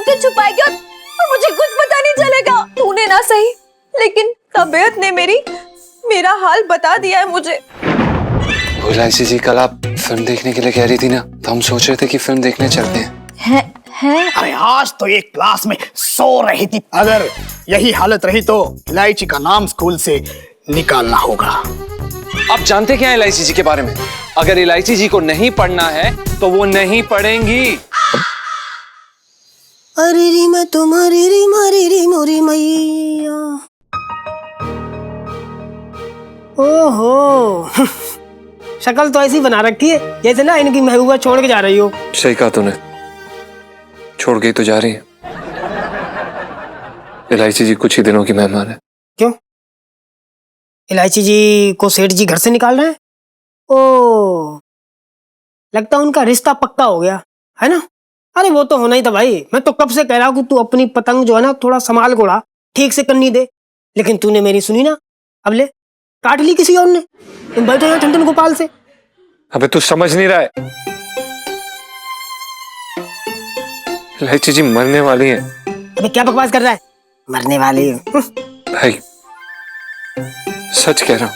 उनसे छुपाएगी और मुझे कुछ पता नहीं चलेगा। तूने ना सही, लेकिन तबीयत ने मेरा हाल बता दिया है मुझे। इलायची जी, कल आप फिल्म देखने के लिए कह रही थी ना, तो हम सोच रहे थे कि फिल्म देखने चलते हैं। अरे आज तो ये क्लास में सो रही थी। अगर यही हालत रही तो इलायची का नाम स्कूल से निकालना होगा। आप जानते क्या है इलायची जी के बारे में? अगर इलायची जी को नहीं पढ़ना है तो वो नहीं पढ़ेंगी। अरे री मैं तुम्हारी री मारी री मोरी मैया। ओहो शक्ल तो ऐसी बना रखी है जैसे ना इनकी महबूबा छोड़ के जा रही हो। सही कहा तूने, छोड़ गई तो जा रही है। इलायची जी कुछ ही दिनों की मेहमान है। क्यों? इलायची जी को सेठ जी घर से निकाल रहे हैं? ओ, लगता है उनका रिश्ता पक्का हो गया है ना। अरे वो तो होना ही था भाई। मैं तो कब से कह रहा हूँ कि तू अपनी पतंग जो है ना थोड़ा संभाल के उड़ा, ठीक से करनी दे, लेकिन तूने मेरी सुनी ना। अब ले काट ली किसी और ने। तुम बैठे हो ठंडन गोपाल से। अबे तू समझ नहीं रहा है, इलायची जी मरने वाली है। अबे क्या बकवास कर रहा है? मरने वाली है? भाई सच कह रहा हूं,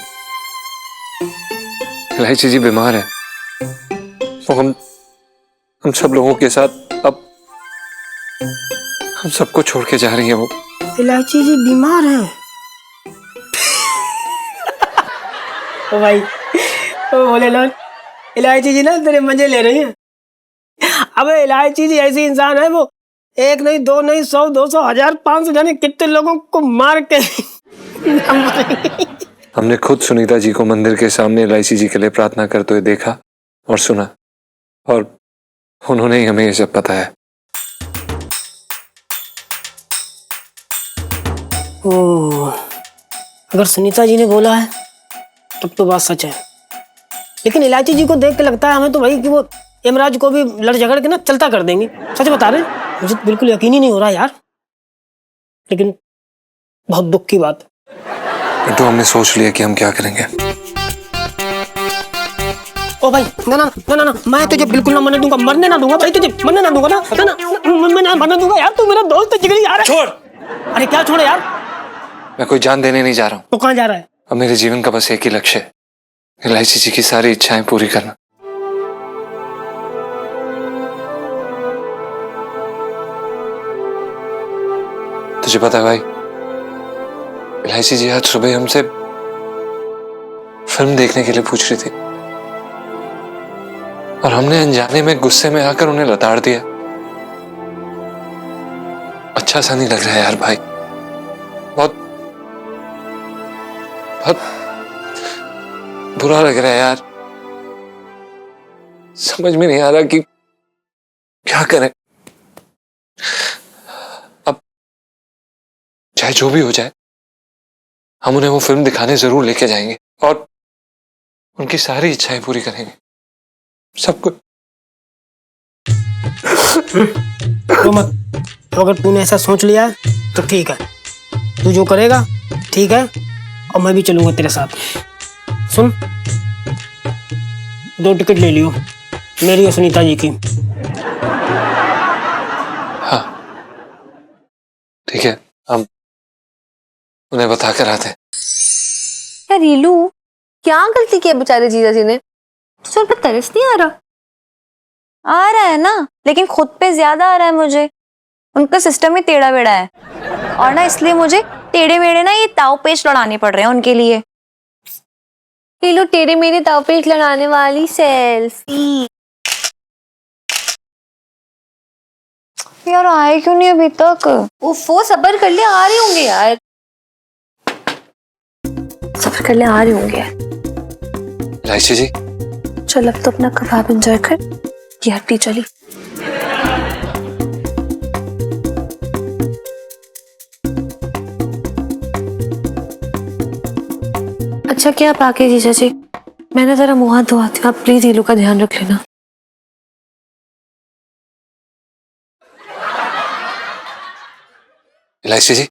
इलायची जी बीमार है। वो हम सब लोगों के साथ अब हम सबको छोड़ के जा रही है वो। इलायची जी बीमार है? ओ भाई, ओ भोलेनाथ, इलायची जी ना तेरे मजे ले रही है। अबे इलायची जी ऐसी इंसान है, वो एक नहीं दो नहीं 100 200 1000 500 जाने कितने लोगों को मार के हमने खुद सुनीता जी को मंदिर के सामने इलायची जी के लिए प्रार्थना करते हुए देखा और सुना, और उन्होंने ही हमें ये सब बताया। ओह, अगर सुनीता जी ने बोला है तब तो बात सच है। लेकिन इलायची जी को देख के लगता है हमें तो भाई कि वो यमराज को भी लड़ झगड़ के ना चलता कर देंगे। सच बता रहे हैं, मुझे तो बिल्कुल यकीन ही नहीं हो रहा यार। लेकिन बहुत दुख की बात। तो हमने सोच लिया कि हम क्या करेंगे। ओ भाई ना ना ना ना ना, मैं तुझे बिल्कुल ना मरने दूंगा, मरने ना दूंगा भाई, तुझे मरने ना दूंगा ना ना ना, मैं ना मरने दूंगा यार। तू मेरा दोस्त है, जिगरी यार। छोड़। अरे क्या छोड़े यार? मैं कोई जान देने नहीं जा रहा हूँ। तो कहाँ जा रहा है? अब मेरे जीवन का बस एक ही लक्ष्य है, इलायची जी की सारी इच्छाएं पूरी करना। तुझे पता है भाई, इलायची जी आज सुबह हमसे फिल्म देखने के लिए पूछ रही थी, और हमने अनजाने में गुस्से में आकर उन्हें लताड़ दिया। अच्छा सा नहीं लग रहा है यार भाई, बहुत बहुत बुरा लग रहा है यार। समझ में नहीं आ रहा कि क्या करें। अब चाहे जो भी हो जाए, हम उन्हें वो फिल्म दिखाने जरूर लेके जाएंगे और उनकी सारी इच्छाएं पूरी करेंगे, सब कुछ। तो मत, तो अगर तूने ऐसा सोच लिया है तो ठीक है, तू जो करेगा ठीक है, और मैं भी चलूंगा तेरे साथ। सुन, 2 टिकट ले लियो, मेरी और सुनीता जी की। हाँ ठीक है, हम उन्हें बता कर आते हैं। यार रीलू, क्या गलती की है बेचारे जीजा जी ने? तुझे उन पर तरस नहीं आ रहा? आ रहा है ना, लेकिन खुद पे ज्यादा आ रहा है मुझे। उनका सिस्टम ही टेढ़ा बेड़ा है, और ना इसलिए मुझे टेढ़े मेढ़े ना ये ताव पेच लड़ाने पड़ रहे हैं उनके लिए। रीलू, टेढ़े मेढ़े ताव पेच लड़ाने वाली सेल्फी। यार आए क्यों नहीं अभी तक? उफ़ो, सब्र कर ले, आ रहे होंगे यार। सब्र कर ले, आ रहे होंगे। इलायची जी, चल अब तो अपना कबाब एंजॉय कर, ये हट्टी चली। अच्छा क्या आप आके जीजा जी, मैंने जरा मुंह हाथ धोआती हूँ, आप प्लीज रीलू का ध्यान रख लेना। इलायची जी,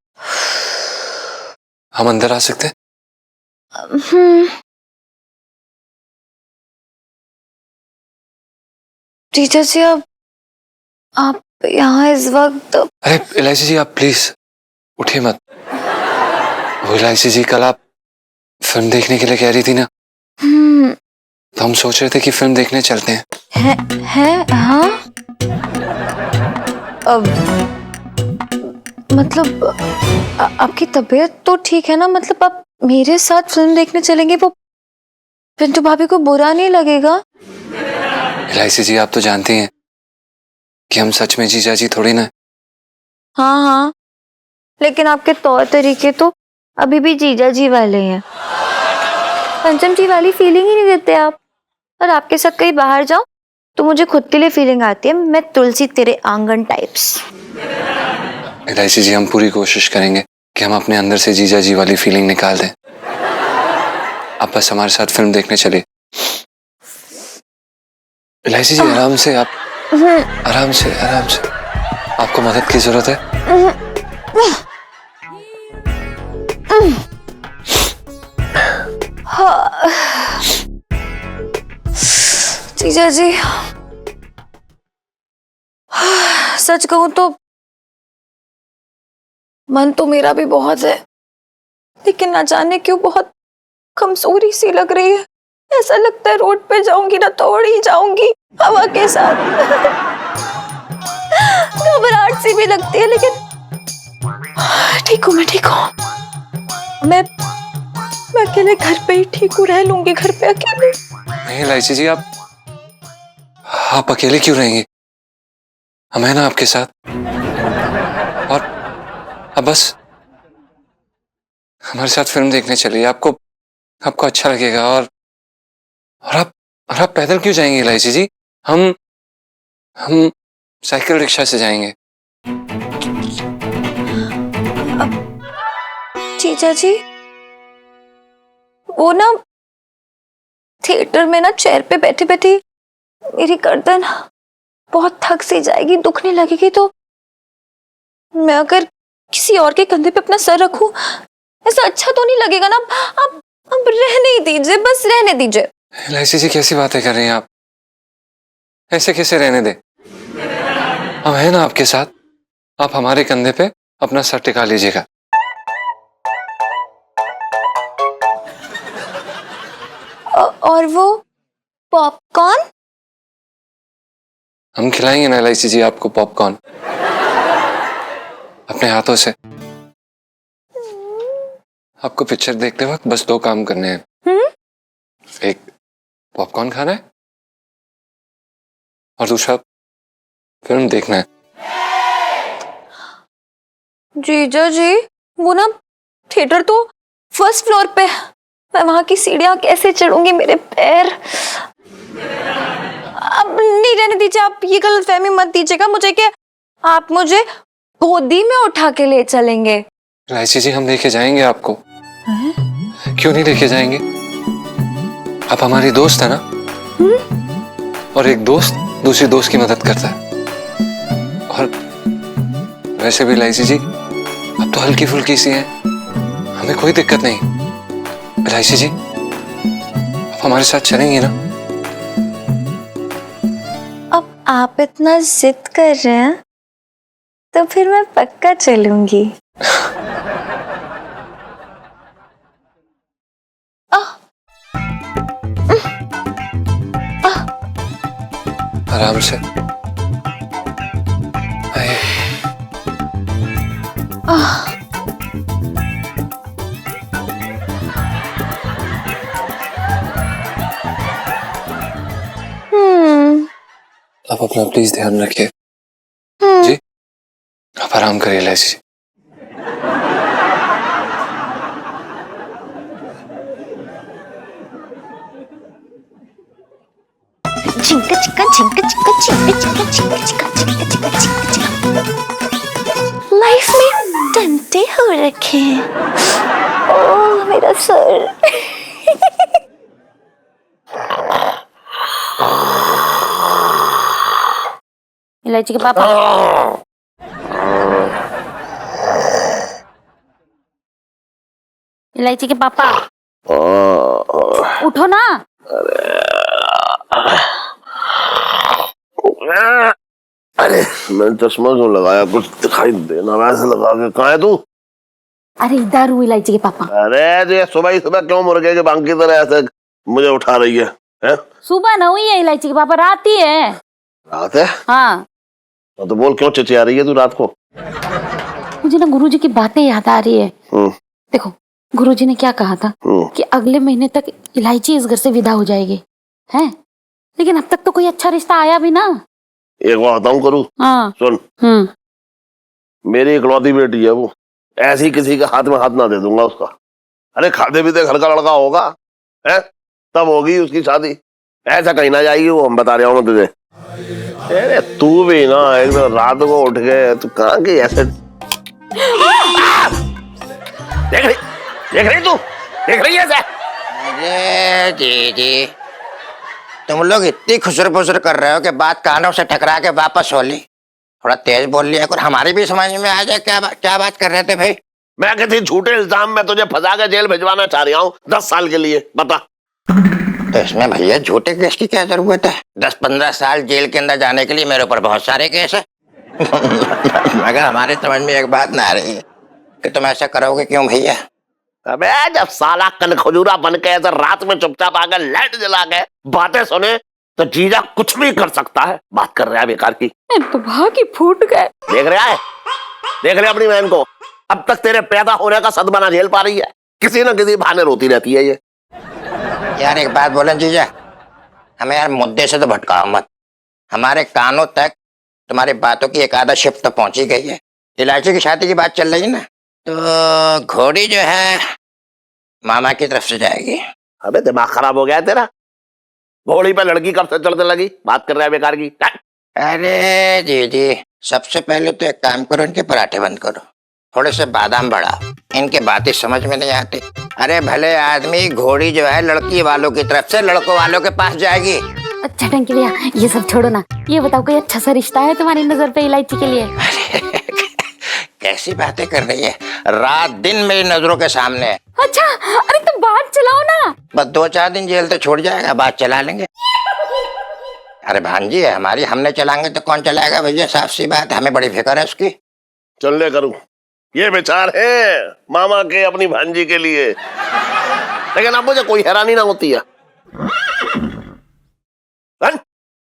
हम अंदर आ सकते हैं? जीजा जी, अब आप यहाँ इस वक्त अरे इलायची जी आप प्लीज उठिए मत। वो इलायची जी कल आप फिल्म देखने के लिए कह रही थी ना, तो हम सोच रहे थे कि फिल्म देखने चलते हैं। है हाँ। अब मतलब आपकी तबीयत तो ठीक है ना? मतलब आप मेरे साथ फिल्म देखने चलेंगे, वो पिंटू भाभी को बुरा नहीं लगेगा? इलायची जी आप तो जानती हैं कि हम सच में जीजा जी थोड़ी ना। हाँ हाँ, लेकिन आपके तौर तरीके तो अभी भी जीजा जी वाले हैं। पंचम जी वाली फीलिंग ही नहीं देते आप। और आपके साथ कहीं बाहर जाओ तो मुझे खुद के लिए फीलिंग आती है, मैं तुलसी तेरे आंगन टाइप्स। इलायची जी हम पूरी कोशिश करेंगे कि हम अपने अंदर से जीजा जी वाली फीलिंग निकाल दें। आप बस हमारे साथ फिल्म देखने चलिए। इलायची जी आराम से, आप आराम से आराम से। आपको मदद की जरूरत है? जीजा जी, सच कहूं तो मन तो मेरा भी बहुत है, लेकिन ना जाने क्यों बहुत कमजोरी सी लग रही है। ऐसा लगता है रोड पे जाऊंगी ना तोड़ ही जाऊंगी हवा के साथ। घबराहट सी भी लगती है, लेकिन ठीक हूँ, मैं ठीक हूँ। मैं अकेले घर पे ही ठीक हूँ, रह लूंगी घर पे अकेले। नहीं इलायची जी आप अकेले क्यों रहेंगे? हम हैं ना आपके साथ। और अब बस हमारे साथ फिल्म देखने चलिए, आपको अच्छा लगेगा। और आप पैदल क्यों जाएंगे इलायची जी? हम साइकिल रिक्शा से जाएंगे। जीजा जी, वो ना थिएटर में ना चेयर पे बैठी बैठी मेरी गर्दन बहुत थक सी जाएगी, दुखने लगेगी, तो मैं अगर किसी और के कंधे पे अपना सर रखूं, ऐसा अच्छा तो नहीं लगेगा ना? अब रहने ही दीजिए, बस रहने दीजिए। इलायची जी कैसी बातें कर रही हैं आप? ऐसे कैसे रहने दे? हम हैं ना आपके साथ। आप हमारे कंधे पे अपना सर टिका लीजिएगा। और वो पॉपकॉर्न? हम खिलाएंगे ना इलायची जी आपको पॉपकॉर्न, अपने हाथों से। आपको पिक्चर देखते वक्त बस 2 काम करने हैं। एक पॉपकॉर्न खाना है और दूसरा फिल्म देखना है। जीजा जी, वो ना थिएटर तो फर्स्ट फ्लोर पे है, मैं वहां की सीढ़ियां कैसे चढ़ूंगी? मेरे पैर। अब नहीं, रहने दीजिए। आप ये गलतफहमी मत दीजिएगा मुझे कि आप मुझे गोदी में उठा के ले चलेंगे। इलायची जी हम लेके जाएंगे आपको। क्यों नहीं लेके जाएंगे? आप हमारी दोस्त है ना। और एक दोस्त दूसरी दोस्त की मदद करता है। और वैसे भी इलायची जी अब तो हल्की फुल्की सी हैं, हमें कोई दिक्कत नहीं। इलायची जी आप हमारे साथ चलेंगी ना? अब आप इतना जिद कर रहे हैं तो फिर मैं पक्का चलूंगी। आराम से आइए। आप अपना प्लीज ध्यान रखिए जी। आप आराम करिए इलायची जी। चिंका चिंका चिंका चिंका चिंका चिंका चिंका चिंका चिंका चिंका चिंका चिंका। लाइफ में टंटे हो रखे हैं। ओह मेरा सर। इलायची के पापा, इलायची के पापा, उठो ना। अरे मैंने चश्मा क्यों लगाया, कुछ दिखाई देना वैसे लगा के। कहाँ है तू? अरे इधर हूँ इलायची के पापा। अरे ये सुबह ही सुबह क्यों मुर्गे के बांग की तरह ऐसे मुझे उठा रही है? सुबह न हुई है इलायची के पापा, रात ही है। रात है? हाँ। तो बोल क्यों चिचिया रही है तू रात को? मुझे ना गुरुजी की बातें याद आ रही है। देखो गुरुजी ने क्या कहा था कि अगले महीने तक इलायची इस घर से विदा हो जाएगी, है? लेकिन अब तक तो कोई अच्छा रिश्ता आया भी ना। एक बात बताऊं करूँ? हाँ। सुन, मेरी इकलौती बेटी है वो, ऐसी किसी के हाथ में हाथ ना दे दूंगा उसका। अरे खाते पीते घर का लड़का होगा, है? तब होगी उसकी शादी, ऐसा कहीं ना जाएगी वो, हम बता रहा हूँ मैं तुझे। अरे तू भी ना एकदम रात को उठ गए, तू कहाँ की ऐसे देख रही तू देख रही है? अरे दीदी, तुम लोग इतनी खुसर फुसर कर रहे हो कि बात कानों से टकरा के वापस हो ली। थोड़ा तेज बोल लिया कर, हमारी भी समझ में आ जाए क्या बात कर रहे थे भाई। मैं किसी झूठे इल्जाम में तुझे फंसा के जेल भिजवाना चाह रहा हूँ 10 साल के लिए, बता। तो इसमें भैया झूठे केस की क्या जरूरत है? 10-15 साल जेल के अंदर जाने के लिए मेरे ऊपर बहुत सारे केस है। मगर हमारे समझ में एक बात ना आ रही है कि तुम ऐसा करोगे क्यों भैया? अबे जब साला कन खजूरा बन के ऐसे रात में चुपचाप आकर लाइट जला के बातें सुने तो जीजा कुछ भी कर सकता है। बात कर रहा है बेकार की। तो भाग ही फूट गए। देख रहे अपनी बहन को, अब तक तेरे पैदा होने का सदमा ना झेल पा रही है, किसी न किसी बहाने रोती रहती है ये। यार एक बात बोले जीजा, हमें यार मुद्दे से तो भटकाओ मत। हमारे कानों तक तुम्हारी बातों की एक आधा शिफ्ट तो पहुंची गई है। इलायची की शादी की बात चल रही है ना, तो घोड़ी जो है मामा की तरफ से जाएगी। अबे दिमाग खराब हो गया है तेरा? घोड़ी पे लड़की कब से चढ़ने लगी? बात कर रहा है बेकार की। अरे दीदी, सबसे पहले तो एक काम करो, इनके पराठे बंद करो, थोड़े से बादाम बढ़ाओ, इनके बातें समझ में नहीं आती। अरे भले आदमी, घोड़ी जो है लड़की वालों की तरफ से लड़कों वालों के पास जाएगी। अच्छा टंकी भैया ये सब छोड़ो ना, ये बताओ कोई अच्छा सा रिश्ता है तुम्हारी नजर पे इलायची के लिए? कैसी बातें कर रही है, रात दिन मेरी नजरों के सामने है। अच्छा, अरे तो बात चलाओ ना। बस 2-4 दिन जेल तो छूट जाएगा, बात चला लेंगे। अरे भांजी है हमारी, हमने चलाएंगे तो कौन चलाएगा भैया? साफ सी बात, हमें बड़ी फिक्र है उसकी। चलने करूं, ये विचार है मामा के अपनी भांजी के लिए, लेकिन अब मुझे कोई हैरानी ना होती है।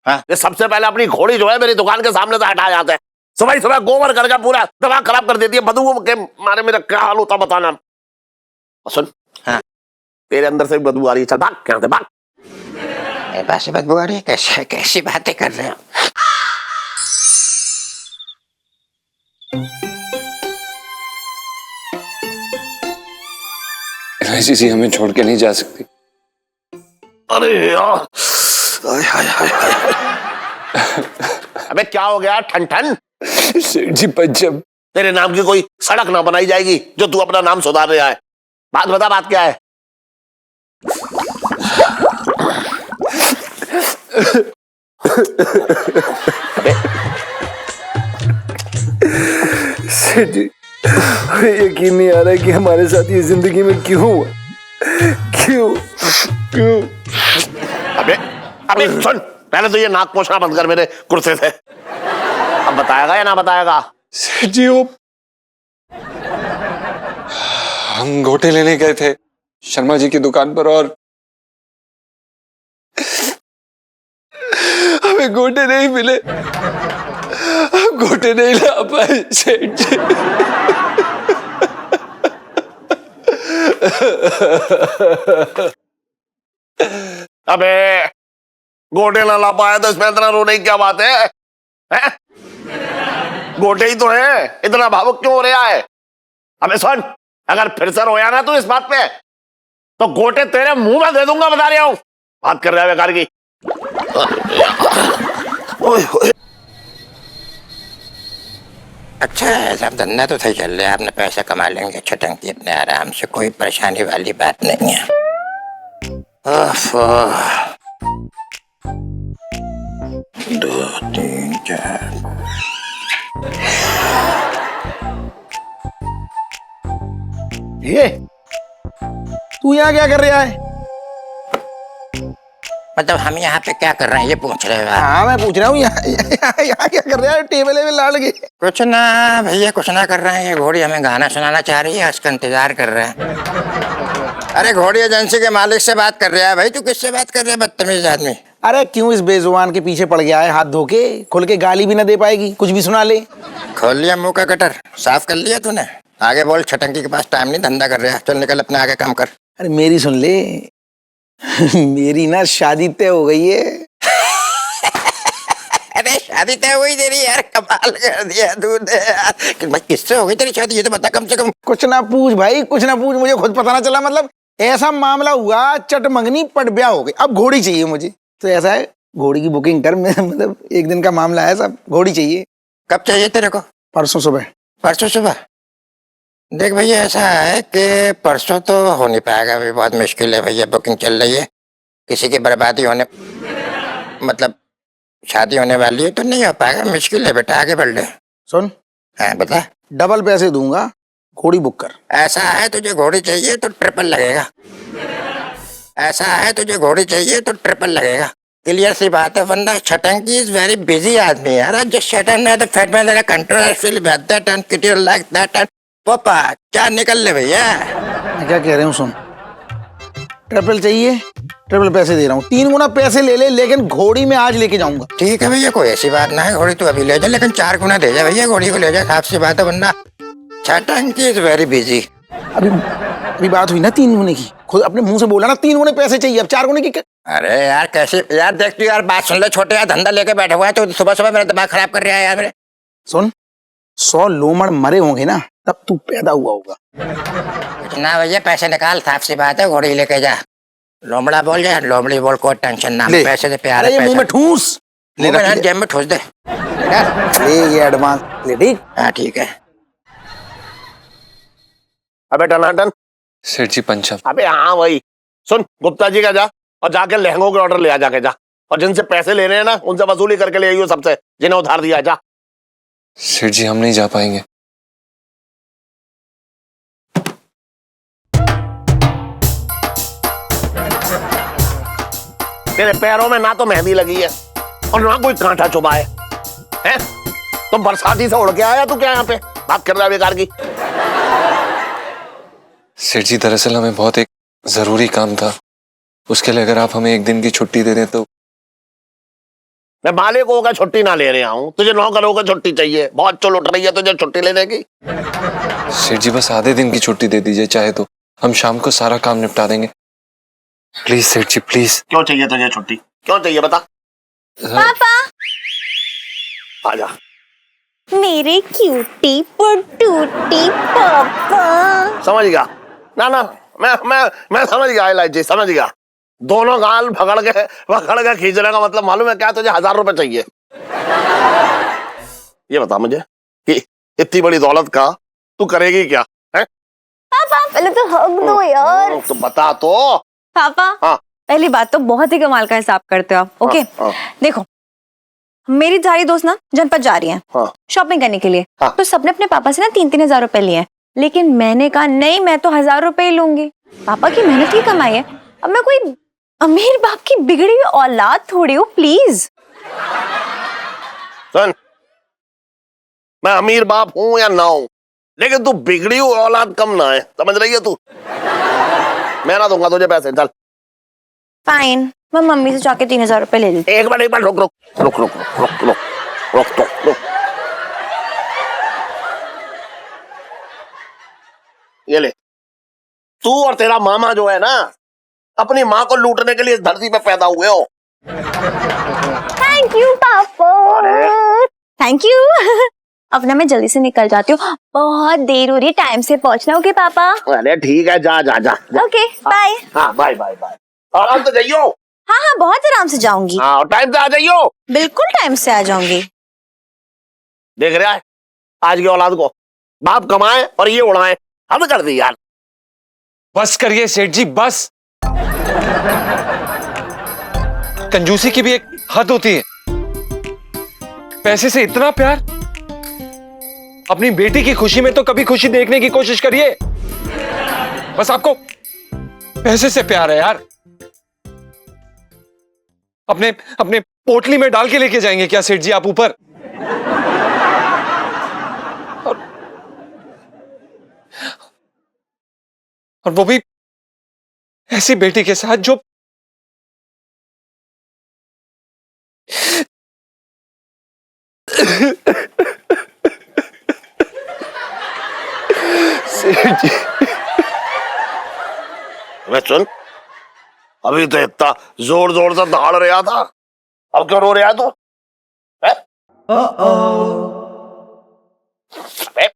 हाँ? ये सबसे पहले अपनी घोड़ी जो है मेरी दुकान के सामने से हटा जाते हैं। सुबह सुबह गोबर करके पूरा दिमाग खराब कर देती है, बदबू के मारे मेरा क्या हाल होता बताना। सुन, हाँ? तेरे अंदर से बदबू आ रही है, चल भाग यहाँ से भाग। मेरे पास से बदबू आ रही है? कैसी बातें कर रहे हो? इलायची जी हमें छोड़ के नहीं जा सकती। अरे यार, हाय हाय हाय। अबे क्या हो गया ठन ठन? सेठ जी जब तेरे नाम की कोई सड़क ना बनाई जाएगी जो तू अपना नाम सुधार रहा है। बात बता, बात क्या है? सेठ जी, यकीन नहीं आ रहा है कि हमारे साथ ये जिंदगी में क्यों हुआ। क्यों? अबे सुन, पहले तो ये नाक पोछना बंद कर मेरे कुर्से से। अब बताएगा या ना बताएगा? सेठ जी वो हम गोटे लेने गए थे शर्मा जी की दुकान पर और हमें गोटे नहीं मिले, हम गोटे नहीं ला पाए सेठ जी। अबे गोटे ना ला पाया तो इसमें इतना रोने की क्या बात है? हैं? गोटे ही तो है, इतना भावुक क्यों हो रहा है? अबे सुन, अगर फिर से रोया ना तू इस बात पे तो गोटे तेरे मुंह में दे दूंगा, बता रहा हूं। बात कर रहा है बेकार की। अच्छा सब धंधा तो सही चल रहा है, अपने पैसे कमा लेंगे अच्छा टंकी अपने आराम से, कोई परेशानी वाली बात नहीं है। ओफ, 2 3 4 ये तू यहाँ क्या कर रहा है? मतलब हम यहाँ पे क्या कर रहे हैं ये पूछ रहे हो आप? हाँ मैं पूछ रहा हूँ यहाँ यहाँ क्या कर रहे हैं टेबल में लाड़ के? कुछ ना भैया, कुछ ना कर रहे हैं। ये घोड़ी हमें गाना सुनाना चाह रही है, उसका इंतजार कर रहे हैं। अरे घोड़ी एजेंसी के मालिक से बात कर रहा है भाई, तू किससे बात कर रहा है बदतमीज आदमी? अरे क्यों इस बेजुबान के पीछे पड़ गया है? हाथ धो के खुल के गाली भी ना दे पाएगी, कुछ भी सुना ले। खोल लिया मुंह का कटर, साफ कर लिया तूने? आगे बोल, छटंकी के पास टाइम नहीं, धंधा कर रहा है। चल निकल, अपने आगे काम कर। अरे मेरी सुन ले मेरी ना शादी तय हो गई है। अरे शादी तय हुई तेरी? यार कमाल कर दिया तूने यार। भाई किससे हो गई तेरी शादी, ये तो बता कम से कम। कुछ ना पूछ भाई, कुछ ना पूछ, मुझे खुद पता ना चला। मतलब ऐसा मामला हुआ, चट मंगनी पट ब्याह हो गई। अब घोड़ी चाहिए मुझे। तो ऐसा है, घोड़ी की बुकिंग कर। मतलब एक दिन का मामला है, सब घोड़ी चाहिए। कब चाहिए तेरे को? परसों सुबह। परसों सुबह? देख भैया, ऐसा है कि परसों तो हो नहीं पाएगा, अभी बहुत मुश्किल है भैया। बुकिंग चल रही है, किसी की बर्बादी होने, मतलब शादी होने वाली है, तो नहीं हो पाएगा, मुश्किल है बेटा। आगे बढ़ ले। सुन, हाँ बता। डबल पैसे दूंगा, घोड़ी बुक कर। ऐसा है तुझे घोड़ी चाहिए तो ट्रिपल लगेगा। ऐसा है तुझे घोड़ी चाहिए तो ट्रिपल लगेगा। क्लियर सी बात है, वरना छटंकी इज वेरी बिजी आदमी यार। जस्ट शटन है the fat man that control actually that and kit like that and पापा क्या निकल ले भैया। मैं क्या कह रहा हूँ, सुन, ट्रिपल चाहिए, ट्रिपल पैसे दे रहा हूँ। 3 गुना पैसे ले ले, लेकिन घोड़ी में आज लेके जाऊंगा। ठीक है भैया, कोई ऐसी बात ना है। घोड़ी तो अभी ले जा, लेकिन 4 गुना दे जा भैया। घोड़ी को ले जा, साफ सी बात है, वरना छटंकी इज वेरी बिजी। अभी बात हुई ना 3 गुने की, खुद अपने मुंह से बोला ना 3 गुने पैसे चाहिए, अब 4 गुने की। अरे यार कैसे यार, देख तू यार, बात सुन ले छोटे यार, धंधा लेके बैठे हुआ है तो सुबह सुबह मेरा दिमाग खराब कर रहा है यार मेरे। सुन, 100 लोमड़ मरे होंगे ना, तब तू पैदा हुआ होगा। इतना भैया पैसे निकाल, साफ सी बात है, घोड़ी लेके जा। लोमड़ा बोल जा, लोमड़ी बोल, कोई टेंशन ना, पैसे से प्यार है। मुंह में ठूस ले, जेब में ठूस दे। ले ये एडवांस ले, ठीक? हाँ ठीक है। अबे टनाटन। सेठ जी पंचम। अबे हाँ वही। सुन, गुप्ता जी का जा और जाके लहंगों के ऑर्डर ले आ, जाके जा। और जिनसे पैसे ले रहे हैं ना, उनसे वसूली करके ले आइयो, सबसे जिन्हें उधार दिया। जा। सेठ जी हम नहीं जा पाएंगे। तेरे पैरों में ना तो मेहंदी लगी है और ना कोई कांटा चुभा है। तो बरसाती से उड़ के आया तू क्या यहाँ पे बात कर रहा है बेकार की? सेठ जी दरअसल हमें बहुत एक जरूरी काम था, उसके लिए अगर आप हमें एक दिन की छुट्टी दे दें तो। मैं मालिक होगा छुट्टी ना ले रहा हूँ, तुझे नौकरों को छुट्टी चाहिए। बहुत चल उठ रही है तुझे छुट्टी लेने की। सेठ जी बस आधे दिन की छुट्टी दे दीजिए, चाहे तो हम शाम को सारा काम निपटा देंगे। प्लीज सेठ जी प्लीज। क्यों चाहिए तुझे छुट्टी, क्यों चाहिए बता? पापा, आजा। मेरे क्यूटी पटूटी पापा। समझ गया ना ना, मैं समझ गया इलायची, समझ गया। दोनों गाल भगड़ के खींचने का मतलब मालूम है क्या? तुझे 1000 रुपए चाहिए। ये बता मुझे कि इतनी बड़ी दौलत का तू करेगी क्या है? पापा पहले तो हक दो यार। तो बता तो। पापा हाँ। पहली बात तो बहुत ही कमाल का हिसाब करते हो आप। ओके हाँ। देखो, मेरी सारी दोस्त ना जनपद जा रही हैं हाँ। शॉपिंग करने के लिए। हाँ। तो सबने अपने पापा से ना 3-3 हजार रुपए लिए हैं, लेकिन मैंने कहा नहीं, मैं तो 1000 रुपए ही लूंगी। पापा की मेहनत की कमाई है, अब मैं कोई अमीर बाप की बिगड़ी हुई औलाद थोड़ी हूँ। प्लीज सुन, मैं अमीर बाप हूं या ना हूं, लेकिन तू बिगड़ी हुई औलाद कम ना है, समझ रही है तू? मैं ना दूंगा तुझे पैसे, चल। फाइन, मैं मम्मी से जाके 3000 रुपए ले लेती। एक बार रुक रुक रुक रुक रुक रुक रुक रुक रुक। ये ले, तू और तेरा मामा जो है ना, अपनी माँ को लूटने के लिए इस धरती पे पैदा हुए हो। थैंक यू पापा, थैंक यू। अब ना मैं जल्दी से निकल जाती हूँ, बहुत देर हो रही है, टाइम से पहुंचना। ओके पापा? अरे ठीक है, जा जा जा। Okay bye. हाँ बाय बाय बाय। आराम से जाइयो। हाँ हाँ बहुत आराम से जाऊंगी। हाँ, और टाइम से आ जाइयो। बिल्कुल टाइम से आ जाऊंगी। देख रहा है आज की औलाद को, बाप कमाए और ये उड़ाए, हद कर दी यार। बस करिए सेठ जी बस। कंजूसी की भी एक हद होती है। पैसे से इतना प्यार, अपनी बेटी की खुशी में तो कभी खुशी देखने की कोशिश करिए। बस आपको पैसे से प्यार है यार। अपने अपने पोटली में डाल के लेके जाएंगे क्या सेठ जी आप ऊपर? और वो भी ऐसी बेटी के साथ जो सेठ जी, मैं सुन, अभी तो इतना जोर जोर से दहाड़ रहा था, अब क्यों रो रहा है तू? हैं? अबे,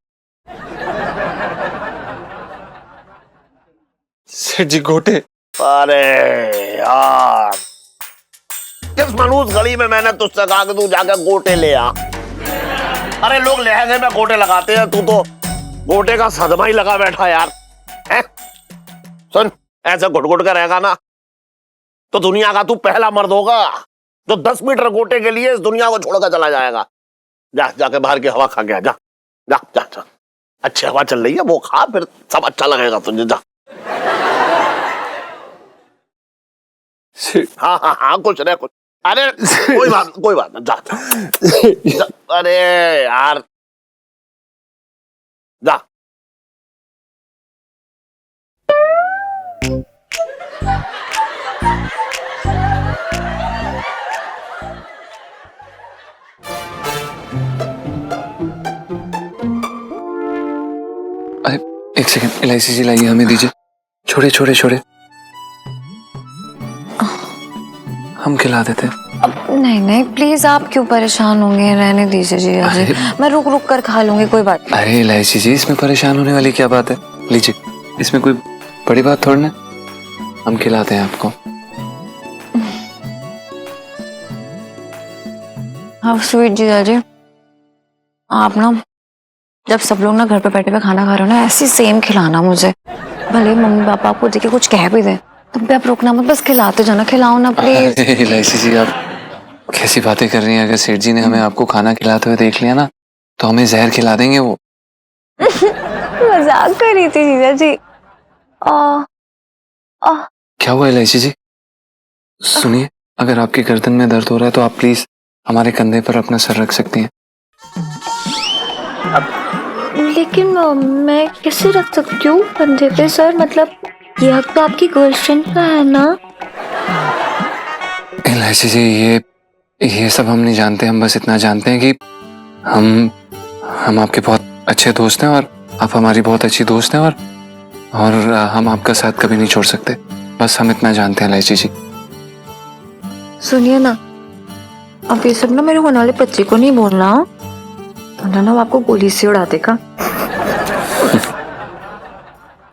सेठ जी गोटे। अरे यार, किस मनूस घड़ी में मैंने तुझसे कहा कि तू जाकर गोटे ले आ? अरे लोग लहंगे में गोटे लगाते हैं, तू तो गोटे का सदमा ही लगा बैठा यार। हैं? सुन, ऐसे घुट घुट कर रहेगा ना तो दुनिया का तू पहला मर्द होगा जो 10 मीटर गोटे के लिए इस दुनिया को छोड़कर चला जाएगा। जा जाके बाहर की हवा खा के आ, जा जा जा जा। अच्छी हवा चल रही है, वो खा, फिर सब अच्छा लगेगा तुझे। जा। हाँ हाँ हाँ, कुछ नहीं कुछ। अरे कोई बात नहीं, जा जा। अरे यार, जा। अरे एक सेकंड, इलायची जी लाइए, हमें दीजिए। छोड़े छोड़े छोड़े, हम खिला देते। अब नहीं नहीं प्लीज, आप क्यों परेशान होंगे, रहने दीजिए जीजा जी, मैं रुक रुक कर खा लूंगी, कोई बात नहीं। अरे इलायची जी, इसमें परेशान होने वाली क्या बात है? लीजिए, इसमें कोई बड़ी बात थोड़ी ना, हम खिलाते हैं आपको। हाँ स्वीट जीजा जी, आप ना जब सब लोग ना घर पे बैठे हुए खाना खा रहे हो ना, ऐसी सेम खिलाना मुझे। भले मम्मी पापा आपको देखे कुछ कह भी दे, तब भी आप रुकना मत, बस खिलाते जाना, खिलाओ ना प्लीज। इलायची जी, आप कैसी बातें कर रही हैं? अगर सेठ जी ने हमें आपको खाना खिलाते हुए देख लिया ना तो हमें जहर खिला देंगे वो। मजाक कर रही थी जीजा जी। क्या हुआ इलायची जी? सुनिए, अगर आपकी गर्दन में दर्द हो रहा है तो आप प्लीज हमारे कंधे पर अपना सर रख सकती हैं। लेकिन मैं कैसे रख सकती हूँ कंधे पे सर, मतलब ये हक तो आपकी गर्लफ्रेंड का है ना। इलायची जी, ये सब हम नहीं जानते, हम बस इतना जानते हैं कि हम आपके बहुत अच्छे दोस्त हैं और आप हमारी बहुत अच्छी दोस्त हैं, और हम आपका साथ कभी नहीं छोड़ सकते, बस हम इतना जानते हैं इलायची जी। सुनिए ना, अब ये सब ना मेरे होने वाले बच्चे को नहीं बोलना, वरना ना वो आपको गोली से उड़ा देगा।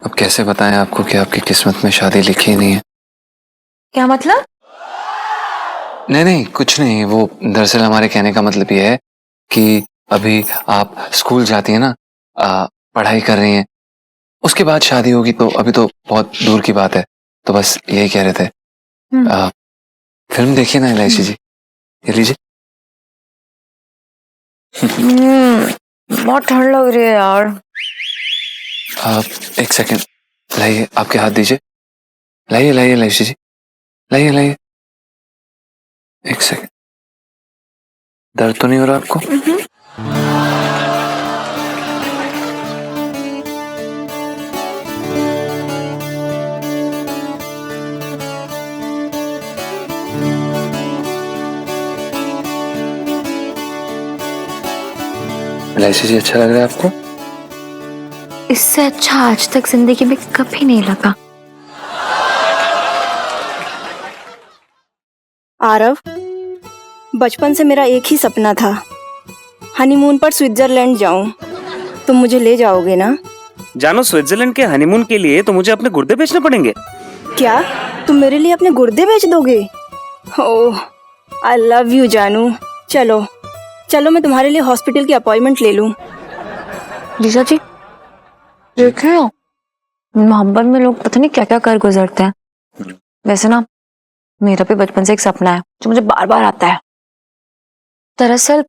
अब कैसे बताएं आपको कि आपकी किस्मत में शादी लिखी ही नहीं है? क्या मतलब? नहीं नहीं कुछ नहीं, वो दरअसल हमारे कहने का मतलब ये है कि अभी आप स्कूल जाती है ना, पढ़ाई कर रही हैं, उसके बाद शादी होगी तो अभी तो बहुत दूर की बात है, तो बस यही कह रहे थे। फिल्म देखिए ना इलायची जी, ये लीजिए। बहुत ठंड लग रही है यार। आप एक सेकंड, लाइए, आपके हाथ दीजिए, लाइए लाइए इलायची जी, लाइए लाइए, एक सेकंड। दर्द तो नहीं हो रहा आपको? इलायची जी, अच्छा लग रहा है आपको? इससे अच्छा आज तक जिंदगी में कभी नहीं लगा। आरव, बचपन से मेरा एक ही सपना था, हनीमून पर स्विट्जरलैंड जाऊं। तुम मुझे ले जाओगे ना? जानो, स्विट्जरलैंड के हनीमून के लिए तो मुझे अपने गुर्दे बेचने पड़ेंगे। क्या तुम मेरे लिए अपने गुर्दे बेच दोगे? ओह, आई लव यू जानू। चलो चलो, मैं तुम्हारे लिए हॉस्पिटल की अपॉइंटमेंट ले लूं। जीजा जी देखिए, मोहब्बत में लोग पता नहीं क्या क्या कर गुजरते हैं। वैसे ना मेरा भी बचपन से एक सपना है जो मुझे बार बार आता है। दरअसल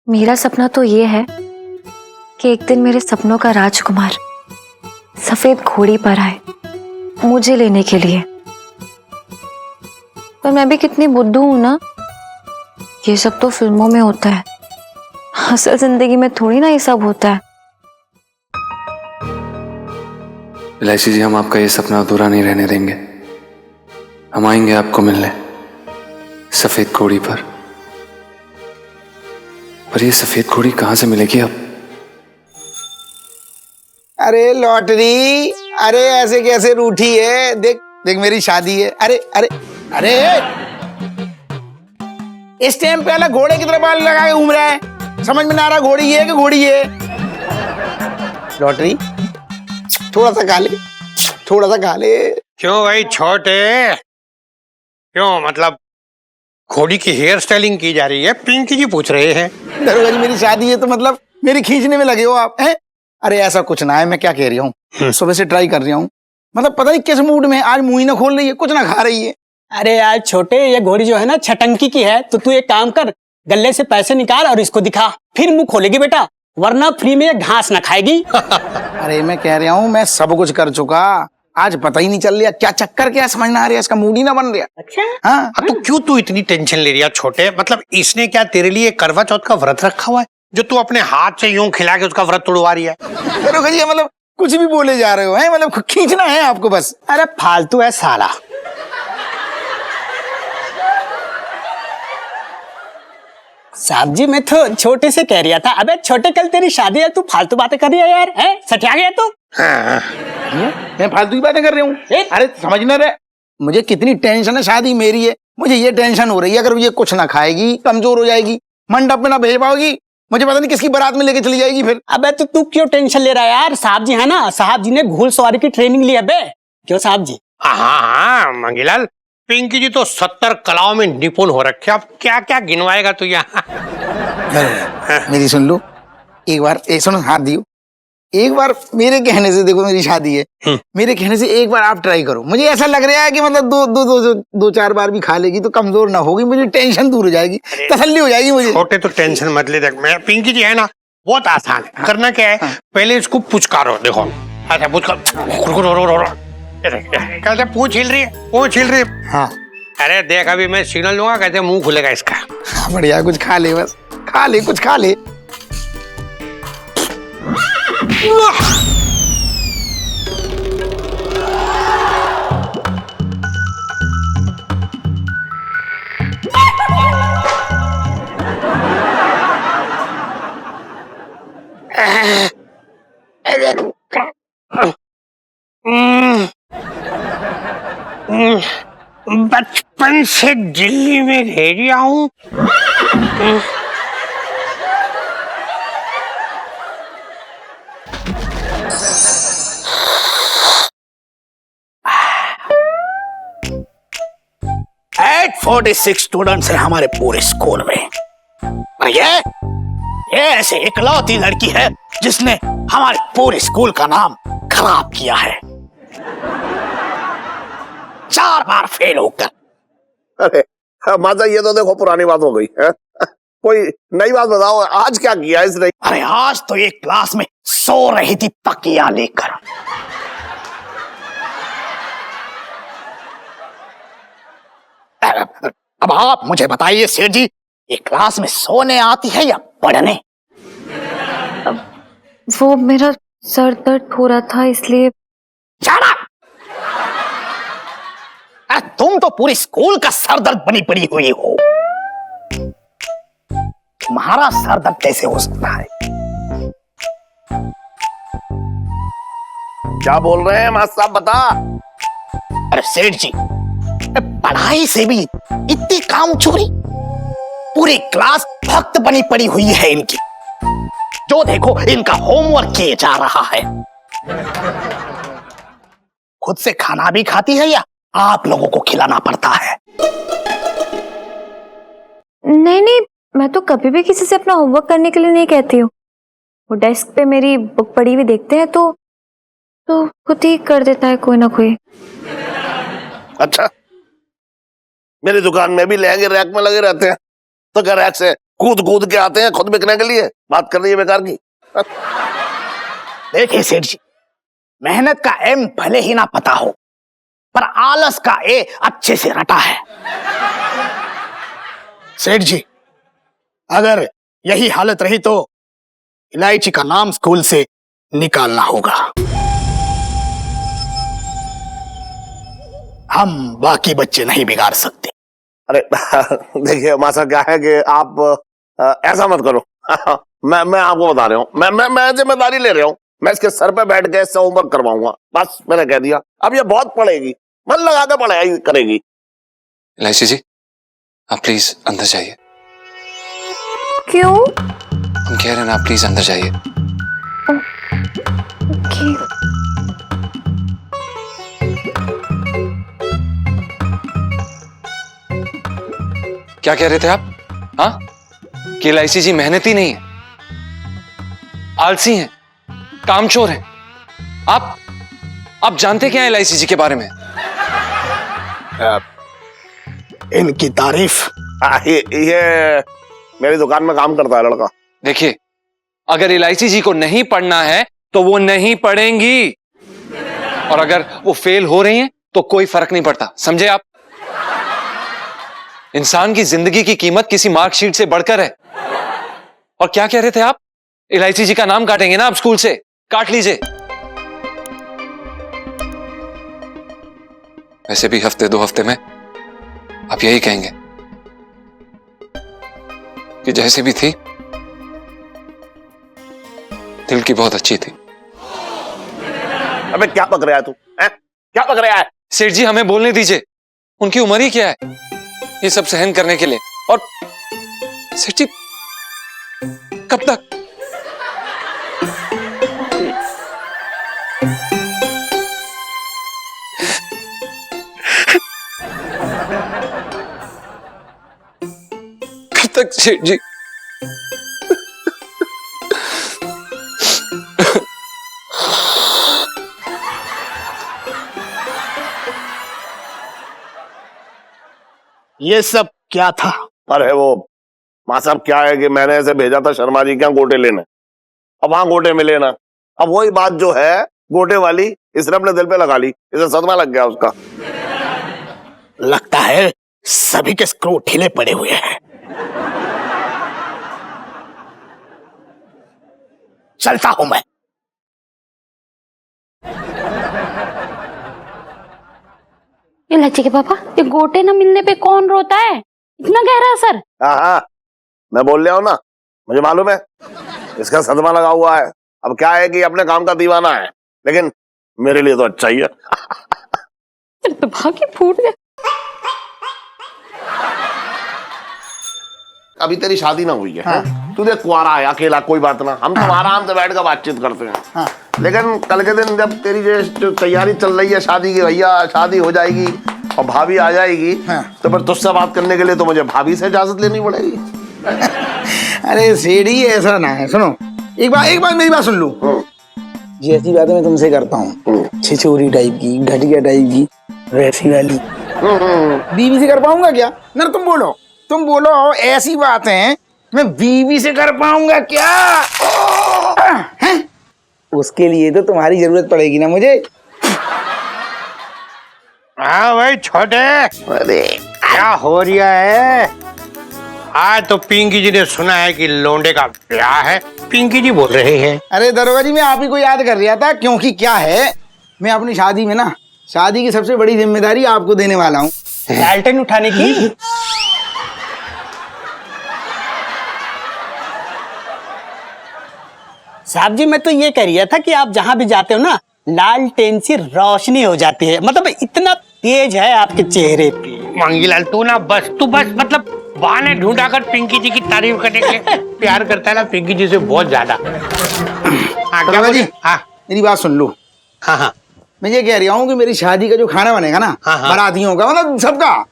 मेरा सपना तो ये है कि एक दिन मेरे सपनों का राजकुमार सफेद घोड़ी पर आए मुझे लेने के लिए, पर मैं भी कितनी बुद्धू हूं ना। ये सब तो फिल्मों में होता है, असल जिंदगी में थोड़ी ना ये सब होता है। इलायची जी, हम आपका ये सपना अधूरा नहीं रहने देंगे। हम आएंगे आपको मिलने सफेद घोड़ी पर ये सफेद घोड़ी कहां से मिलेगी अब? अरे लॉटरी, अरे ऐसे कैसे रूठी है? देख देख मेरी शादी है। अरे अरे अरे इस टाइम पे अलग घोड़े की तरह बाल लगा के घूम रहा है, समझ में ना आ रहा घोड़ी है कि घोड़ी है। लॉटरी थोड़ा सा खा ले, थोड़ा सा खा ले। क्यों भाई छोटे, क्यों मतलब घोड़ी की हेयर स्टाइलिंग की जा रही है? पिंकी जी पूछ रहे हैं। दरोगा जी, मेरी शादी है तो मतलब मेरी खींचने में लगे हो आप हैं? अरे ऐसा कुछ ना है, मैं क्या कह रही हूँ, सुबह से ट्राई कर रही हूँ, मतलब पता नहीं किस मूड में आज मुंह ही ना खोल रही है, कुछ ना खा रही है। अरे यार छोटे, ये घोड़ी जो है ना छटंकी की है, तो तू एक काम कर, गले से पैसे निकाल और इसको दिखा, फिर मुंह खोलेगी बेटा, वरना फ्री में ये घास ना खाएगी। अरे मैं कह रहा हूँ, मैं सब कुछ कर चुका, आज पता ही नहीं चल रहा क्या चक्कर, क्या समझ ना आ रहा, इसका मूड ही ना बन रहा। अच्छा हाँ तो क्यों तू इतनी टेंशन ले रही है छोटे? मतलब इसने क्या तेरे लिए करवा चौथ का व्रत रखा हुआ है जो तू अपने हाथ से यूं खिला के उसका व्रत तोड़वा रही है? दरोगा जी, मतलब कुछ भी बोले जा रहे हो हैं, मतलब खींचना है आपको बस। अरे फालतू है साला। साहब जी, मैं तो छोटे से कह रहा था। अबे छोटे, कल तेरी शादी है, तू फालतू बातें कर रही है यार, हैं? सटिया गया तू। मैं फालतू की बातें कर रही हूँ? अरे समझ ना रहे, मुझे कितनी टेंशन है, शादी मेरी है, मुझे ये टेंशन हो रही है, अगर ये कुछ ना खाएगी कमजोर हो जाएगी, मंडप में ना भेज पाओगी, मुझे पता नहीं किसकी बारात में लेके चली जाएगी फिर। अबे तो तू क्यों टेंशन ले रहा है यार? साहब जी है ना, साहब जी ने घुड़सवारी की ट्रेनिंग ली है बे। क्यों साहब जी? हाँ मंगीलाल, पिंकी जी तो 70 कलाओं में निपुण हो रखे, अब क्या क्या गिनवाएगा तू यहाँ? मेरी सुन लो एक बार, सुनो, हाथ दियो, एक बार मेरे कहने से, देखो मेरी शादी है, मेरे कहने से एक बार आप ट्राई करो। मुझे ऐसा लग रहा है कि मतलब दो चार बार भी खा लेगी तो कमजोर ना होगी, मुझे टेंशन दूर हो जाएगी, तसल्ली हो जाएगी मुझे। छोटे तो टेंशन मत ले, देख मैं पिंकी जी है ना, बहुत आसान है। करना क्या है, पहले इसको पुचकारो, देखो अच्छा पुचकार, कैसे पूछ हिल रही है, पूछ हिल रही है। हाँ अरे देख अभी मैं सिग्नल दूंगा, कैसे मुंह खुलेगा इसका। बढ़िया, कुछ खा ले बस, खा ले, कुछ खा ले। बचपन से दिल्ली में रह रहा हूँ, एट 46 स्टूडेंट्स हैं हमारे पूरे स्कूल में, और ये ऐसे इकलौती लड़की है जिसने हमारे पूरे स्कूल का नाम खराब किया है, 4 बार फेल होकर। अरे माता, ये तो देखो पुरानी बात हो गई है। कोई नई बात बताओ, आज क्या किया इसने? अरे आज तो एक क्लास में सो रही थी तकिया लेकर। अब आप मुझे बताइए सेठ जी, ये क्लास में सोने आती है या पढ़ने? वो मेरा सर दर्द हो रहा था इसलिए। अरे तुम तो पूरी स्कूल का सरदर्द बनी पड़ी हुई हो, तुम्हारा सरदर्द कैसे हो सकता है? क्या बोल रहे हैं मास्टर साहब, बता। अरे सेठ जी, पढ़ाई से भी इतनी काम चोरी, पूरी क्लास भक्त बनी पड़ी हुई है इनकी, जो देखो इनका होमवर्क किए जा रहा है। खुद से खाना भी खाती है या आप लोगों को खिलाना पड़ता है? नहीं नहीं, मैं तो कभी भी किसी से अपना होमवर्क करने के लिए नहीं कहती हूँ। वो डेस्क पे मेरी बुक पड़ी हुई देखते हैं तो खुद ही कर देता है कोई ना कोई। अच्छा, मेरी दुकान में भी लहंगे रैक में लगे रहते हैं, तो क्या रैक से कूद कूद के आते हैं खुद बिकने के लिए? बात कर रही है बेकार की। देखिए सेठ जी, मेहनत का एम भले ही ना पता हो, पर आलस का ए अच्छे से रटा है। सेठ जी, अगर यही हालत रही तो इलायची का नाम स्कूल से निकालना होगा। हम बाकी बच्चे नहीं बिगाड़ सकते। अरे देखिए मासा, क्या है कि आप ऐसा मत करो। मैं आपको बता रहा हूँ, मैं जिम्मेदारी ले रहा हूँ। मैं इसके सर पे बैठ के इससे होमवर्क करवाऊंगा, बस मैंने कह दिया। अब ये बहुत पढ़ेगी, मन लगा के पढ़ाई करेगी। इलायची जी, आप प्लीज अंदर जाइए। क्यों? हम कह रहे हैं ना, आप प्लीज अंदर जाइए। क्या कह रहे थे आप? हाँ, कि इलायची जी मेहनती नहीं है, आलसी हैं, कामचोर हैं। आप जानते क्या है इलायची जी के बारे में? इनकी तारीफ। ये मेरी दुकान में काम करता है लड़का। देखिए, अगर इलायची जी को नहीं पढ़ना है तो वो नहीं पढ़ेंगी, और अगर वो फेल हो रही हैं तो कोई फर्क नहीं पड़ता, समझे आप? इंसान की जिंदगी की कीमत किसी मार्कशीट से बढ़कर है। और क्या कह रहे थे आप? इलायची जी का नाम काटेंगे ना आप स्कूल से? काट लीजिए। वैसे भी हफ्ते 2 हफ्ते में आप यही कहेंगे कि जैसे भी थी, दिल की बहुत अच्छी थी। अबे क्या पक रहा है तू? क्या पक रहा है? सेठ जी, हमें बोलने दीजिए। उनकी उम्र ही क्या है ये सब सहन करने के लिए? और सेठ जी, कब तक? कब तक सेठ जी? ये सब क्या था? अरे वो मां साहब, क्या है कि मैंने ऐसे भेजा था शर्मा जी क्या गोटे लेने। अब वहां गोटे मिले ना। अब वही बात जो है गोटे वाली, इसने अपने दिल पे लगा ली, इसे सदमा लग गया उसका। लगता है सभी के स्क्रू ढीले पड़े हुए हैं। चलता हूं मैं। इलायची के पापा, ये गोटे न मिलने पे कौन रोता है? इतना गहरा असर? हाँ, मैं बोल रहा हूँ ना, मुझे मालूम है इसका सदमा लगा हुआ है। अब क्या है कि अपने काम का दीवाना है, लेकिन मेरे लिए तो अच्छा ही है। तो भाग्य फूट गया। अभी तेरी शादी ना हुई है। हाँ। तू देख कुआरा है, अकेला, कोई बात ना, हम तो आराम से बैठ कर बातचीत करते हैं। हाँ। लेकिन कल के दिन जब तेरी जो तैयारी चल रही है शादी की, भैया शादी हो जाएगी और भाभी आ जाएगी। हाँ। तो फिर तुझसे बात करने के लिए तो मुझे भाभी से इजाजत लेनी पड़ेगी। अरे सेठी, ऐसा ना है। सुनो, एक बार मेरी बात सुन लो। जैसी बातें मैं तुमसे करता हूँ, छिछोरी टाइप की, घटिया टाइप की, वैसी वाली बीवी से कर पाऊंगा क्या? ना तुम बोलो ऐसी बातें मैं बीवी से कर पाऊंगा क्या? हैं? उसके लिए तो तुम्हारी जरूरत पड़ेगी ना मुझे। हाँ भाई छोटे, अरे क्या हो रहा है? आज तो पिंकी जी ने सुना है कि लोंडे का ब्याह है। पिंकी जी बोल रहे हैं। अरे दरोगा जी, मैं आप ही को याद कर रहा था, क्योंकि क्या है, मैं अपनी शादी में ना, शादी की सबसे बड़ी जिम्मेदारी आपको देने वाला हूँ। लालटेन उठाने की। साहब जी, मैं तो ये कह रहा था कि आप जहाँ भी जाते हो ना, लालटेन से रोशनी हो जाती है। मतलब इतना तेज है आपके चेहरे पे। मंगीलाल, तू बस मतलब बहाने ढूंढा कर पिंकी जी की तारीफ करने के लिए प्यार करता है ना पिंकी जी से बहुत ज्यादा। हाँ, क्या दरोगा जी, बोले? हाँ मेरी बात सुन लो। हाँ, मैं ये कह रहा हूँ कि मेरी शादी का जो खाना बनेगा ना, बारातियों का, मतलब सबका,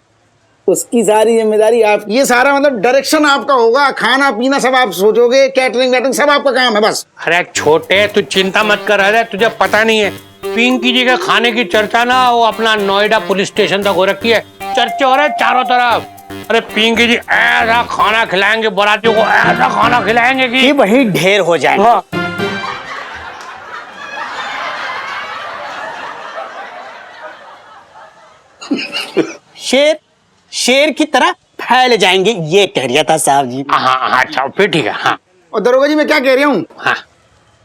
उसकी सारी जिम्मेदारी आप, ये सारा मतलब डायरेक्शन आपका होगा। खाना पीना सब आप सोचोगे, कैटरिंग वैटरिंग सब आपका काम है बस। अरे छोटे, तू चिंता मत कर। अरे तुझे पता नहीं है, पिंकी जी के खाने की चर्चा ना वो अपना नोएडा पुलिस स्टेशन तक हो रखी है। चर्चे हो रहे चारों तरफ। अरे पिंकी जी ऐसा खाना खिलाएंगे बारातियों को, ऐसा खाना खिलाएंगे कि वही ढेर हो जाए। हाँ। शेर शेर की तरह फैल जाएंगे, ये कह रहा था साहब जी। हाँ अच्छा फिर ठीक है। हाँ और दरोगा जी मैं क्या कह रहा हूँ, हाँ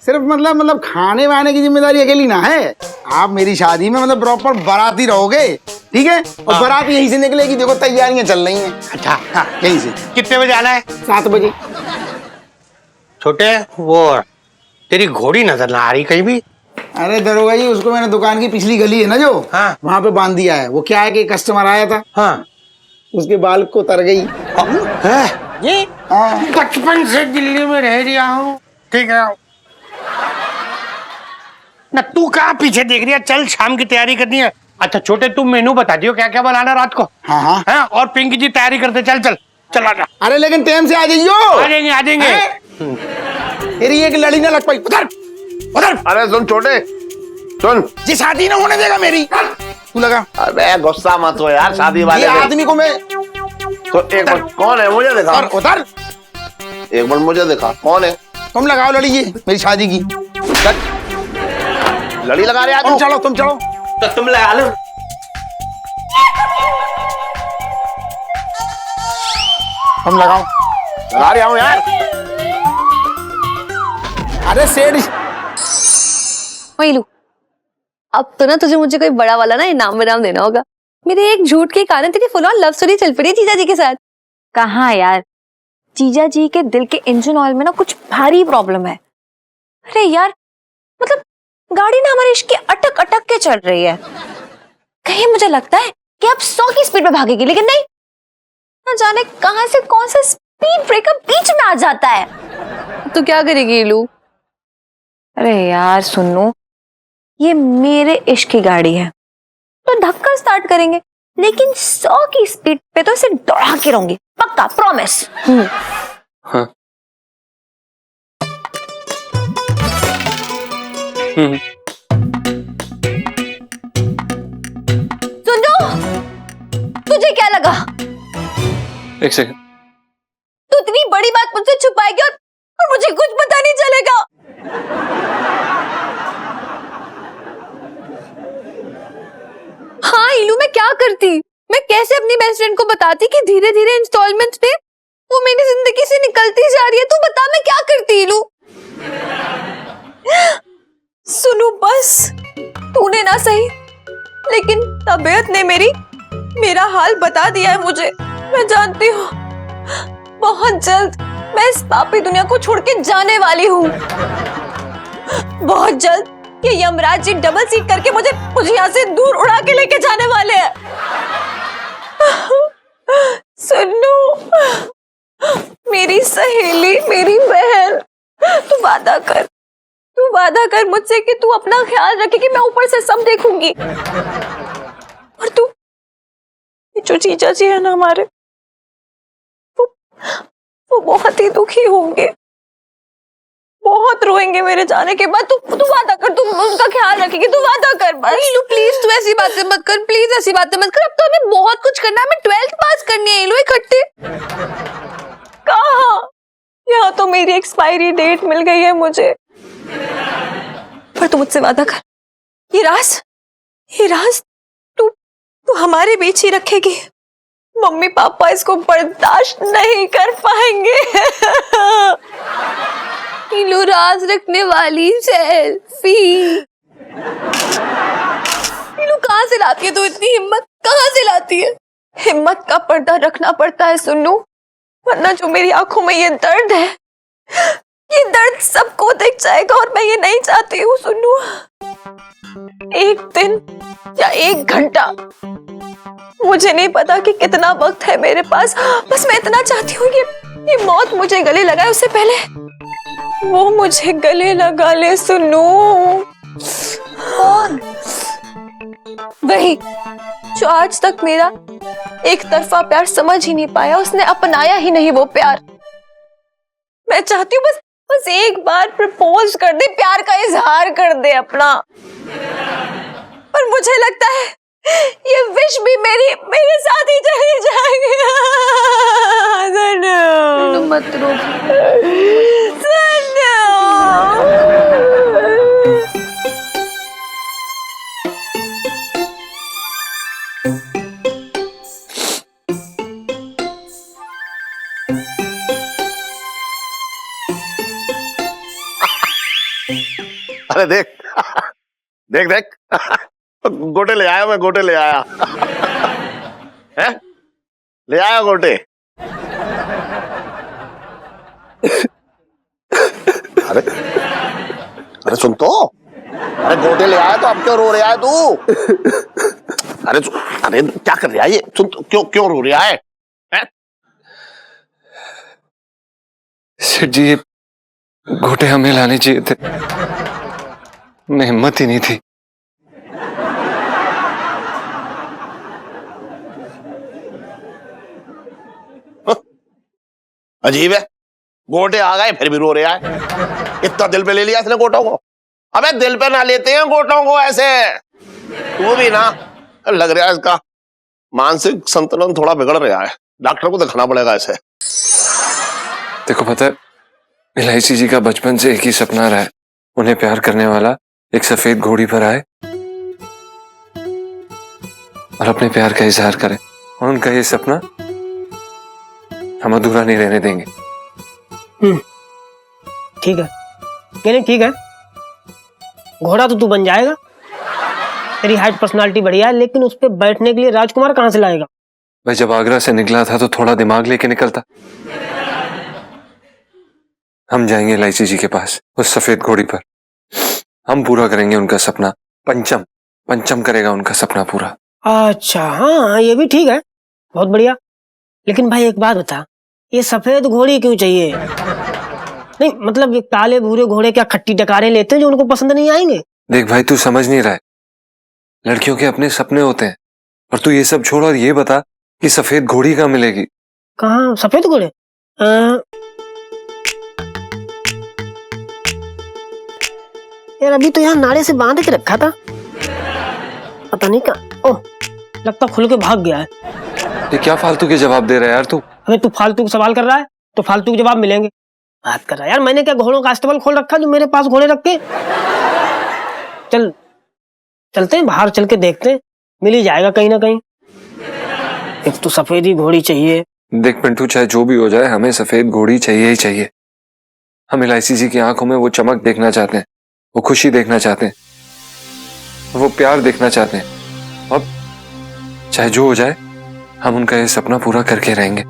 सिर्फ मतलब खाने वाने की जिम्मेदारी अकेली ना है, आप मेरी शादी में मतलब प्रॉपर बाराती रहोगे, ठीक है? और बारात यहीं से निकलेगी, देखो तैयारियां चल रही हैं। अच्छा हाँ यहीं से। कितने बजे आना है? 7 बजे। छोटे वो तेरी घोड़ी नजर ना आ रही कहीं भी। अरे दरोगा जी उसको मैंने दुकान की पिछली गली है ना जो, हाँ वहां पे बांध दिया है। वो क्या है कि कस्टमर आया था, हाँ उसके बाल को उतर गई। ये हाँ बचपन से दिल्ली में रह रहा हूँ, ठीक है ना। तू कहाँ पीछे देख रही है, चल शाम की तैयारी करनी है। अच्छा छोटे तुम मेनू बता दियो क्या क्या बनाना रात को। हाँ हाँ है और पिंकी जी तैयारी करते, चल चल चल आजा। अरे लेकिन टाइम से आ जाइयो। आ जाएंगे आ जाएंगे। तेरी एक लड़ी ना लग पाई, उधर उधर। अरे सुन छोटे सुन, ये शादी ना होने देगा मेरी, तू लगा। अरे गुस्सा मत हो यार, शादी वाले ये दिन। आदमी को मैं तो एक मिनट कौन है मुझे दिखा, उधर उधर। एक मिनट मुझे दिखा कौन है। तुम लगाओ लड़ी ये मेरी शादी की। लड़ी लगा रहे तुम चलो तुम चलो। तो तुम लगा लो। तुम लगाओ। लगा रहा हूँ यार। अरे सेठ वही लू, अब तो ना तुझे मुझे कोई बड़ा वाला ना इनाम विनाम देना होगा। मेरे एक झूठ के कारण तेरी फुल ऑन लव स्टोरी चल पड़ी जीजा जी के साथ। कहाँ यार, जीजा जी के दिल के इंजन ऑयल में ना कुछ भारी प्रॉब्लम है। अरे यार मतलब गाड़ी ना हमारे इश्क की अटक अटक के चल रही है। कहीं मुझे लगता है कि अब 100 की स्पीड पे भागेगी, लेकिन नहीं, ना जाने कहां से कौन सा स्पीड ब्रेकर बीच में आ जाता है। तो क्या करेगी लू? अरे यार सुनो, ये मेरे इश्क की गाड़ी है तो धक्का स्टार्ट करेंगे, लेकिन 100 की स्पीड पे तो इसे दौड़ा के रहूंगी, पक्का प्रॉमिस। हाँ सुनो, तुझे क्या लगा एक सेकंड। तू इतनी बड़ी बात मुझसे छुपाएगी और मुझे कुछ पता नहीं चलेगा? हाँ इलू, मैं क्या करती, मैं कैसे अपनी बेस्ट फ्रेंड को बताती कि धीरे धीरे इंस्टॉलमेंट्स पे वो मेरी जिंदगी से निकलती जा रही है? तू बता मैं क्या करती इलू? सुनो बस, तूने ना सही लेकिन तबीयत ने मेरा हाल बता दिया है मुझे। मैं जानती हूँ बहुत जल्द मैं इस पापी दुनिया को छोड़ के जाने वाली हूँ। बहुत जल्द ये यमराज जी डबल सीट करके मुझे यहाँ से दूर उड़ा के लेके जाने वाले हैं। सुनो मेरी सहेली, मेरी बहन, तू वादा कर मुझसे कि तू अपना ख्याल रखेगी, मैं ऊपर से सब देखूंगी। और तू, जो जीजा जी है ना हमारे, वो बहुत ही दुखी होंगे, बहुत रोएंगे मेरे जाने के बाद। तू वादा कर, तू उनका ख्याल रखेगी, तू वादा कर बस। इलू प्लीज तू ऐसी बातें मत कर, प्लीज ऐसी बातें मत कर। अब तो हमें बहुत कुछ करना है, हमें 12th पास करनी है इलू इकट्ठे। कहाँ, यहाँ तो मेरी एक्सपायरी डेट मिल गई है मुझे। पर तू मुझसे वादा कर, ये राज तू हमारे बीच ही रखेगी। मम्मी पापा इसको बर्दाश्त नहीं कर पाएंगे। इलू राज रखने वाली सेल्फी। इलू कहाँ से लाती है तू इतनी हिम्मत, कहाँ से लाती है? हिम्मत का पर्दा रखना पड़ता है सुन्नू, वरना जो मेरी आंखों में ये दर्द है, ये दर्द सबको दिख जाएगा और मैं ये नहीं चाहती हूँ सुन्नू। एक दिन या 1 घंटा, मुझे नहीं पता कि कितना वक्त है मेरे पास, बस मैं इतना चाहती हूँ ये मौत मुझे गले लगाए, उससे पहले वो मुझे गले लगा ले सुन्नू। कौन? वही जो आज तक मेरा एक तरफा प्यार समझ ही नहीं पाया, उसने अपनाया ही नहीं वो प्यार। मैं चाहती हूँ बस एक बार प्रपोज कर दे, प्यार का इजहार कर दे अपना। पर मुझे लगता है ये विश भी मेरे साथ ही चली जाएगी। मत रो अरे देख देख देख गोटे ले आया, मैं गोटे ले आया। हैं? ले आया गोटे। अरे अरे सुन तो, अरे गोटे ले आया तो अब क्यों रो रहा है तू? अरे क्या कर रहा है ये? सुन तो, क्यों क्यों रो रहा है? हैं? सेठ जी, ये घोटे हमें लाने चाहिए थे, मैं हिम्मत ही नहीं थी। अजीब है, गोटे आ गए फिर भी रो रहा है। इतना दिल पे ले लिया इसने गोटों को। अबे दिल पे ना लेते हैं गोटों को ऐसे। तू भी ना, लग रहा है इसका मानसिक संतुलन थोड़ा बिगड़ रहा है, डॉक्टर को दिखाना पड़ेगा इसे। देखो पता है, इलायची जी का बचपन से एक ही सपना रहा है, उन्हें प्यार करने वाला एक सफेद घोड़ी पर आए और अपने प्यार का इजहार करे, और उनका ये सपना हम अधूरा नहीं रहने देंगे। ठीक है, नहीं ठीक है, घोड़ा तो तू बन जाएगा, तेरी हाइट पर्सनालिटी बढ़िया है, लेकिन उस पे बैठने के लिए राजकुमार कहाँ से लाएगा? भाई जब आगरा से निकला था तो थोड़ा दिमाग लेके निकलता। हम जाएंगे इलायची जी के पास उस सफेद घोड़ी पर, हम पूरा करेंगे उनका सपना। पंचम पंचम करेगा उनका सपना पूरा। अच्छा हाँ, ये भी ठीक है, बहुत बढ़िया। लेकिन भाई एक बात बता, ये सफेद घोड़ी क्यों चाहिए? नहीं मतलब ये काले भूरे घोड़े क्या खट्टी डकारे लेते हैं जो उनको पसंद नहीं आएंगे? देख भाई, तू समझ नहीं रहा है, लड़कियों के अपने सपने होते हैं, और तू ये सब छोड़ और ये बता कि सफेद घोड़ी कहाँ मिलेगी? कहाँ सफेद घोड़े? यार अभी तो यहाँ नाड़े से बांध के रखा था, पता नहीं कहाँ। ओह, लगता खुल के भाग गया है। ये क्या फालतू के जवाब दे रहा है यार तू? अबे तू फालतू के सवाल कर रहा है तो फालतू के जवाब मिलेंगे। बात कर रहा है यार, मैंने क्या घोड़ों का अस्तबल खोल रखा जो मेरे पास घोड़े रख के? चल चलते हैं बाहर, चल के देखते हैं, मिल ही जाएगा कहीं ना कहीं। एक तो सफेद ही घोड़ी चाहिए। देख पिंटू, चाहे जो भी हो जाए, हमें सफेद घोड़ी चाहिए ही चाहिए। हम इलायची जी की आंखों में वो चमक देखना चाहते हैं, वो खुशी देखना चाहते हैं, वो प्यार देखना चाहते हैं, और चाहे जो हो जाए हम उनका ये सपना पूरा करके रहेंगे।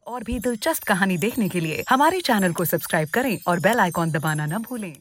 और भी दिलचस्प कहानी देखने के लिए हमारे चैनल को सब्सक्राइब करें और बेल आइकॉन दबाना न भूलें।